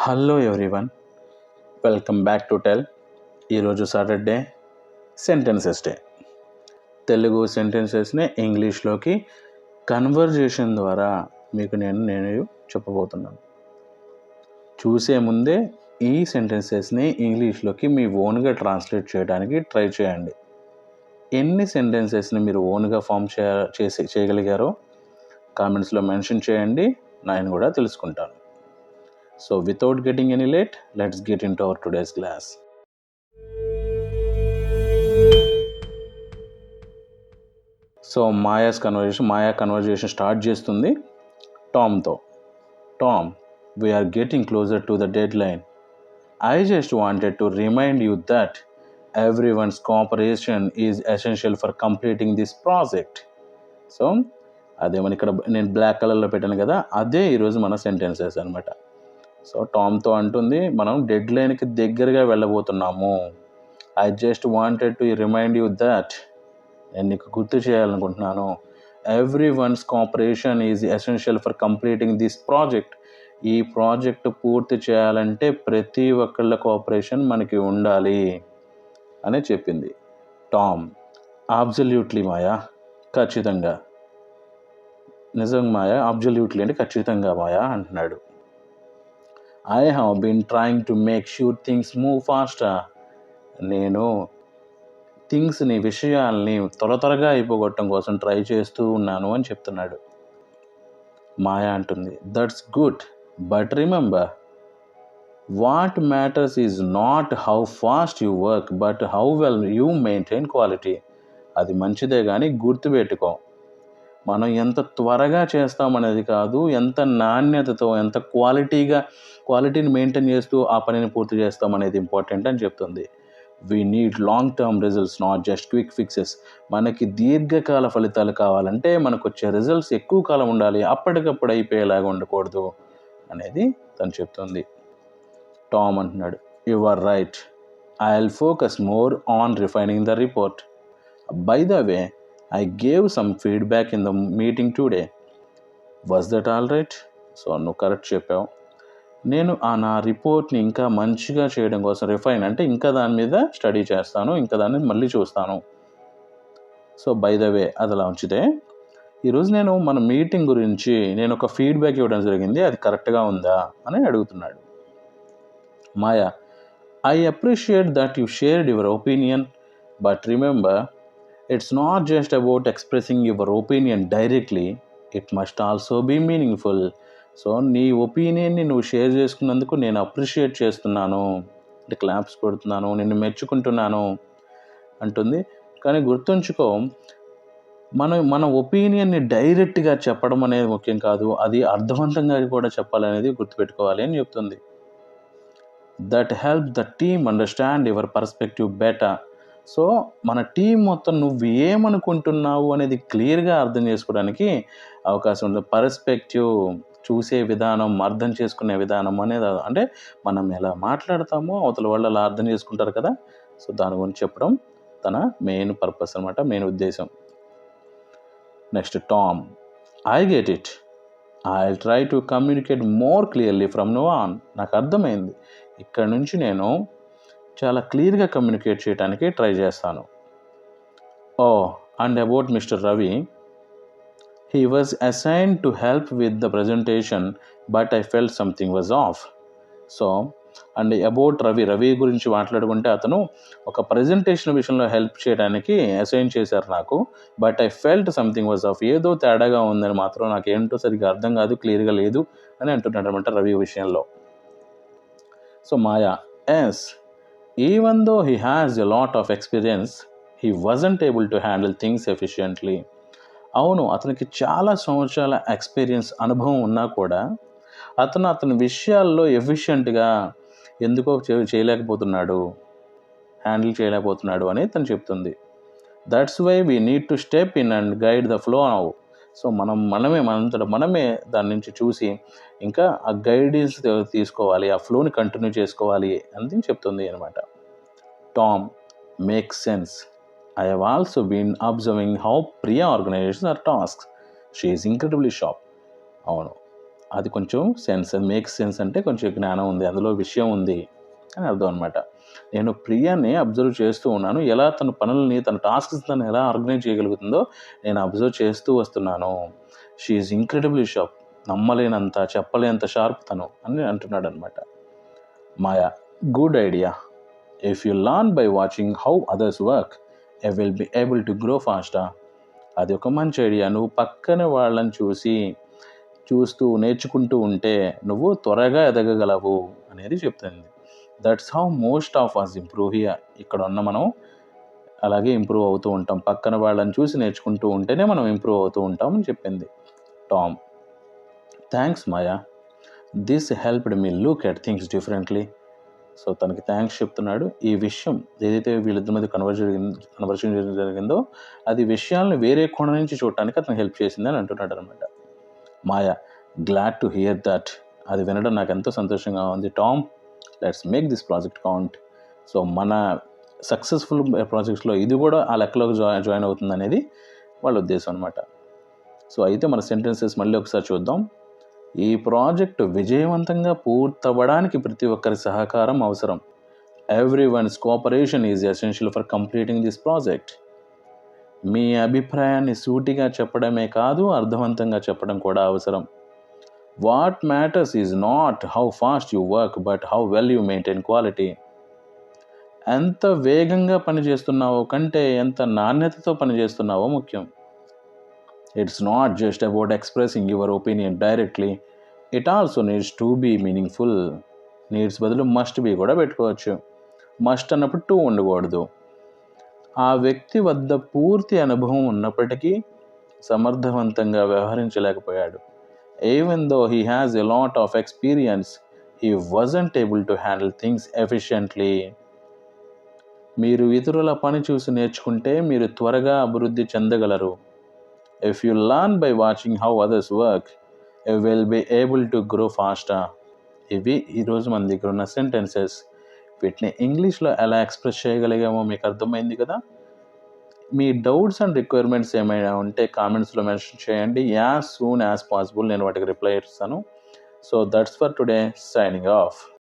Hello everyone, welcome back to టెల్. ఈరోజు Saturday sentences day. Telugu సెంటెన్సెస్ని ఇంగ్లీష్లోకి కన్వర్జేషన్ ద్వారా మీకు నేను చెప్పబోతున్నాను. చూసే ముందే ఈ సెంటెన్సెస్ని ఇంగ్లీష్లోకి మీ ఓన్గా ట్రాన్స్లేట్ చేయడానికి ట్రై చేయండి. ఎన్ని సెంటెన్సెస్ని మీరు ఓన్గా ఫామ్ చేయగలిగారో కామెంట్స్లో మెన్షన్ చేయండి, నేను కూడా తెలుసుకుంటాను. So without getting any late, let's get into our today's class. So Maya conversation start చేస్తుంది టామ్తో. Tom, we are getting closer to the deadline. I just wanted to remind you that everyone's cooperation is essential for completing this project. So అదేమని ఇక్కడ నేను black కలర్లో పెట్టాను కదా, అదే ఈరోజు మన సెంటెన్సెస్ అనమాట. సో టామ్తో అంటుంది, మనం డెడ్ లైన్కి దగ్గరగా వెళ్ళబోతున్నాము. I just wanted to remind you that, నేను నీకు గుర్తు చేయాలనుకుంటున్నాను. Everyone's cooperation is essential for completing this project. ఈ ప్రాజెక్ట్ పూర్తి చేయాలంటే ప్రతి ఒక్కళ్ళ కోఆపరేషన్ మనకి ఉండాలి అని చెప్పింది. టామ్, అబ్సల్యూట్లీ మాయా, ఖచ్చితంగా. నిజం మాయా, అబ్సల్యూట్లీ అంటే ఖచ్చితంగా మాయా అంటున్నాడు. I have been trying to make sure things move faster. నేను విషయాల్ని త్వరగా అయిపోగొట్టడం కోసం ట్రై చేస్తూ ఉన్నాను అని చెప్తున్నాడు. మాయా అంటుంది, that's good, but remember, what matters is not how fast you work, but how well you maintain quality. అది మంచిదే కానీ గుర్తుపెట్టుకో, మనం ఎంత త్వరగా చేస్తామనేది కాదు, ఎంత నాణ్యతతో, ఎంత క్వాలిటీని మెయింటైన్ చేస్తూ ఆ పనిని పూర్తి చేస్తామనేది ఇంపార్టెంట్ అని చెప్తుంది. We need long term results, not just quick fixes. మనకి దీర్ఘకాల ఫలితాలు కావాలంటే మనకు వచ్చే రిజల్ట్స్ ఎక్కువ కాలం ఉండాలి, అప్పటికప్పుడు అయిపోయేలాగా ఉండకూడదు అనేది తను చెప్తుంది. టామ్ అంటున్నాడు, you are right, I will focus more on refining the report. By the way, I gave some feedback in the meeting today. Was that all right? So నువ్వు కరెక్ట్ చెప్పావు. నేను నా రిపోర్ట్ని ఇంకా మంచిగా చేయడం కోసం రిఫైన్ అంటే ఇంకా దాని మీద స్టడీ చేస్తాను, ఇంకా దాన్ని మళ్ళీ చూస్తాను. సో బై ద వే, అది అలా ఉంచితే, ఈరోజు నేను మన మీటింగ్ గురించి నేను ఒక ఫీడ్బ్యాక్ ఇవ్వడం జరిగింది, అది కరెక్ట్గా ఉందా అని అడుగుతున్నాడు. Maya, I appreciate that you shared your opinion, but remember, it's not just about expressing your opinion directly, it must also be meaningful. So నీ ఒపీనియన్ని నువ్వు షేర్ చేసుకున్నందుకు నేను అప్రిషియేట్ చేస్తున్నాను, అంటే క్లాప్స్ కొడుతున్నాను, నిన్ను మెచ్చుకుంటున్నాను అంటుంది. కానీ గుర్తుంచుకో, మన ఒపీనియన్ని డైరెక్ట్గా చెప్పడం అనేది ముఖ్యం కాదు, అది అర్థవంతంగా కూడా చెప్పాలనేది గుర్తుపెట్టుకోవాలి అని చెప్తుంది. That help the team understand your perspective better. So మన టీం మొత్తం నువ్వు ఏమనుకుంటున్నావు అనేది క్లియర్గా అర్థం చేసుకోవడానికి అవకాశం ఉంది. పర్స్పెక్టివ్, చూసే విధానం, అర్థం చేసుకునే విధానం అనేది, అంటే మనం ఎలా మాట్లాడతామో అవతల వాళ్ళు అలా అర్థం చేసుకుంటారు కదా. సో దాని గురించి చెప్పడం తన మెయిన్ పర్పస్ అనమాట, మెయిన్ ఉద్దేశం. Next Tom, I get it, I try to communicate more clearly from now on. నాకు అర్థమైంది, ఇక్కడ నుంచి నేను చాలా క్లియర్గా కమ్యూనికేట్ చేయడానికి ట్రై చేస్తాను. Oh, and about Mr Ravi, he was assigned to help with the presentation, but I felt something was off. So and about Ravi గురించి మాట్లాడుకుంటే, అతను ఒక ప్రజెంటేషన్ విషయంలో హెల్ప్ చేయడానికి అసైన్ చేశారు నాకు, but I felt something was of. ఏదో తేడాగా ఉందని మాత్రం నాకు ఏంటో సరిగ్గా అర్థం కాదు, క్లియర్గా లేదు అని అంటున్నాడు అనమాట రవి విషయంలో. So Maya, yes, even though he has a lot of experience, he wasn't able to handle things efficiently. అవును, అతనికి చాలా సంవత్సరాల ఎక్స్పీరియన్స్, అనుభవం ఉన్నా కూడా అతని విషయాల్లో ఎఫిషియెంట్గా ఎందుకో హ్యాండిల్ చేయలేకపోతున్నాడు అని తను చెప్తుంది. That's why we need to step in and guide the flow now. So మనమే దాని నుంచి చూసి ఇంకా ఆ గైడెన్స్ తీసుకోవాలి, ఆ ఫ్లోని కంటిన్యూ చేసుకోవాలి అని చెప్తుంది అనమాట. Tom, makes sense. I have also been observing how Priya organizes her tasks. She is incredibly sharp. అవును, అది కొంచెం సెన్స్, మేక్స్ సెన్స్ అంటే కొంచెం జ్ఞానం ఉంది, అందులో విషయం ఉంది అని అర్థం అనమాట. నేను ప్రియాని అబ్జర్వ్ చేస్తూ ఉన్నాను, ఎలా తన పనులని, తన టాస్క్స్ తను ఎలా ఆర్గనైజ్ చేయగలుగుతుందో నేను అబ్జర్వ్ చేస్తూ వస్తున్నాను. షీ ఈజ్ ఇంక్రెడిబుల్లీ షార్ప్, నమ్మలేనంత, చెప్పలేనంత షార్ప్ తను అని అంటున్నాడు అనమాట. Maya, good idea. If you learn by watching how others work, you will be able to grow faster. అది ఒక మంచి ఐడియా. నువ్వు పక్కన వాళ్ళని చూస్తూ నేర్చుకుంటూ ఉంటే నువ్వు త్వరగా ఎదగగలవు అనేది చెప్తుంది. That's how most of us improve here. ఇక్కడ ఉన్న మనం అలాగే ఇంప్రూవ్ అవుతూ ఉంటాం, పక్కన వాళ్ళని చూసి నేర్చుకుంటూ ఉంటేనే మనం ఇంప్రూవ్ అవుతూ ఉంటాం అని చెప్పింది. Tom, thanks Maya, this helped me look at things differently. So తనకి థ్యాంక్స్ చెప్తున్నాడు. ఈ విషయం ఏదైతే వీళ్ళిద్దరి మధ్య కన్వర్జేషన్ జరిగిందో అది విషయాలను వేరే కోణం నుంచి చూడటానికి అతను హెల్ప్ చేసిందని అంటున్నాడు అనమాట. మాయా, గ్లాడ్ టు హియర్ దట్. అది వినడం నాకు ఎంతో సంతోషంగా ఉంది. Tom, let's make this project count. So మన సక్సెస్ఫుల్ ప్రాజెక్ట్స్లో ఇది కూడా ఆ లెక్కలోకి జాయిన్ అవుతుంది అనేది వాళ్ళ ఉద్దేశం అనమాట. సో అయితే మన సెంటెన్సెస్ మళ్ళీ ఒకసారి చూద్దాం. ఈ ప్రాజెక్టు విజయవంతంగా పూర్తవ్వడానికి ప్రతి ఒక్కరి సహకారం అవసరం. Everyone's cooperation is essential for completing this project. మీ అభిప్రాయాన్ని సూటిగా చెప్పడమే కాదు, అర్థవంతంగా చెప్పడం కూడా అవసరం. What matters is not how fast you work, but how well you maintain quality. ఎంత వేగంగా పనిచేస్తున్నావో కంటే ఎంత నాణ్యతతో పనిచేస్తున్నావో ముఖ్యం. It's not just about expressing your opinion directly, it also needs to be meaningful. Needs బదులు మస్ట్ బీ కూడా పెట్టుకోవచ్చు. మస్ట్ అన్నప్పుడు టు ఉండకూడదు. ఆ వ్యక్తి వద్ద పూర్తి అనుభవం ఉన్నప్పటికీ సమర్థవంతంగా వ్యవహరించలేకపోయాడు. Even though he has a lot of experience, he wasn't able to handle things efficiently. మీరు ఇతరుల పని చూసి నేర్చుకుంటే మీరు త్వరగా అభివృద్ధి చెందగలరు. If you learn by watching how others work, you will be able to grow faster. ఇవి ఈరోజు మన దగ్గర ఉన్న సెంటెన్సెస్. వీటిని ఇంగ్లీష్లో ఎలా ఎక్స్ప్రెస్ చేయగలిగామో మీకు అర్థమైంది కదా. మీ డౌట్స్ అండ్ రిక్వైర్మెంట్స్ ఏమైనా ఉంటే కామెంట్స్లో మెన్షన్ చేయండి. యాజ్ సూన్ యాజ్ పాసిబుల్ నేను వాటికి రిప్లై ఇస్తాను. So that's for today, signing off.